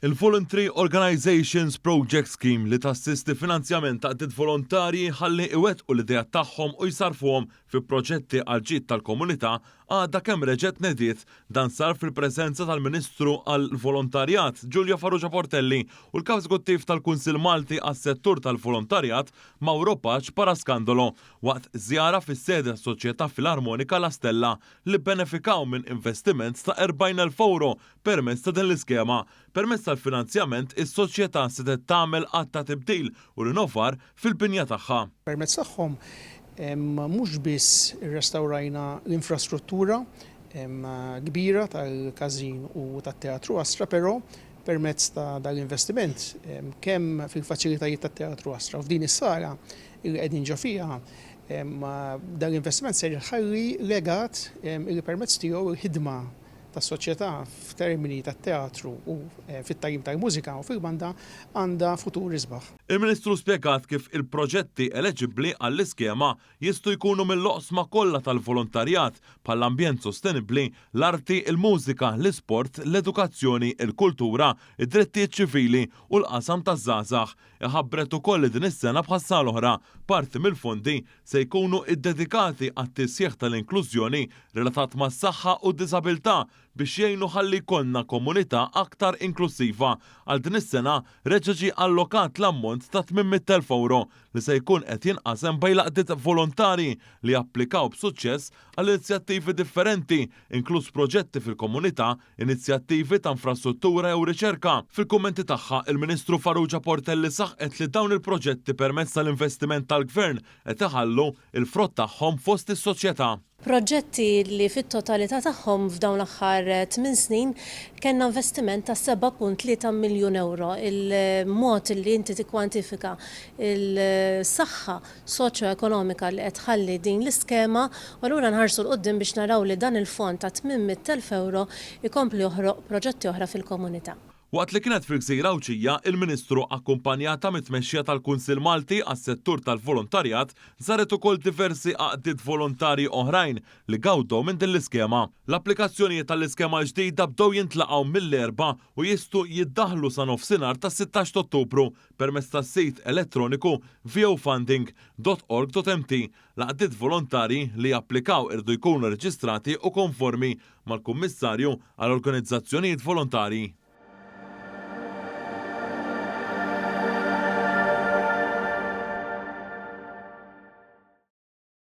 Il-Voluntary Organizations Project Scheme li tassisti finanzjament ta' qdiet volontarji ħalli iwettqu l-idea tagħhom u jsarfuhom fi proġetti għal ġid tal-komunità għadha kemm reġgħet nediet dan sar fil-preżenza tal-Ministru għall-Volontarjat Giulia Farrugia Portelli u l-Kawżguttiv tal-Kunsill Malti għas-settur tal-volontarjat Mauro Paċ Paraskandolo waqt żjara fis-sede tas-Soċjetà Filarmonika La Stella li benefikaw minn investiment ta' 40,000 euro permezz ta' din l-iskema. Permezz tal-finanzjament, is-soċjetà se tagħmel qatt ta' tibdil u rinnovar fil-binja tagħha. Permezz tagħhom mhux biss irrestawrajna l-infrastruttura kbira tal-każin u tat-Teatru Astra, però permezz ta' dal-investiment kemm fil-faċilitajiet tat-Teatru Astra u f'din is-sala li qegħdin ġo fiha dal-investiment se jħalli legat li permezz tiegħu il-ħidma tas-soċjetà f'termini tat-teatru u fit-tajjim tal-mużika u fil-banda għandha futur isbaħ. Il-Ministru spjegat kif il-proġetti eleġibbli għall-iskema jistgħu jkunu mill-oqsma kollha tal-volontarjat bħall-ambjent sostenibbli, l-arti, il-mużika, l-isport, l-edukazzjoni, il-kultura, id-drittijiet ċivili u l-qasam taż-żgħażagħ. Iħabbret ukoll din is-sena bħas-sena l-oħra parti mill-fondi se jkunu iddedikati għat-tisjieħ tal-inklużjoni relatat mas-saħħa u d-diżabilità biex jgħinu ħalli jkollna komunità aktar inklusiva. Għal din is-sena reġa' ġie allokat l-ammont ta' 800,000 euro li se jkun qed jinqasem bejn laqdiet volontari li applikaw b'suċċess għal inizjattivi differenti, inkluż proġetti fil-komunità, inizjattivi ta' infrastruttura u riċerka. Fil-kummenti tagħha, il-Ministru Farrugia Portelli saħqet li dawn il-proġetti permezz tal-investiment tal-Gvern qed iħallu il-frott tagħhom fost is-soċjetà. Proġetti li fit-totalità tagħhom f'dawn l-aħħar 8 snin kellna investiment ta' 7.3 miljun euro. Il-mod li inti tikkwantifika il-saħħa soċjo-ekonomika li qed tħalli din l-iskema, u allura nħarsu l-qudiem biex naraw li dan il-fond ta' 800,000 euro ikompli joħroq proġetti oħra fil-komunità. Waqt li kienet fil-Gżira Awċija, il-Ministru akkumpanjata mit-tmexxija tal-Kunsill Malti għas-settur tal-volontarjat żaret ukoll diversi għaqdiet volontarji oħrajn li gawdew minn din l-iskema. L-applikazzjonijiet tal-iskema ġdida bdew jintlaqgħu mill-erba' u jistgħu jiddaħħlu sa nofsinhar tas-16 Ottubru permezz tas-sit elettroniku viewfunding.org.mt. L-għaqdiet volontarji li japplikaw irdu jkunu reġistrati u konformi mal-Kummissarju għall-Organizzazzjonijiet Volontarji.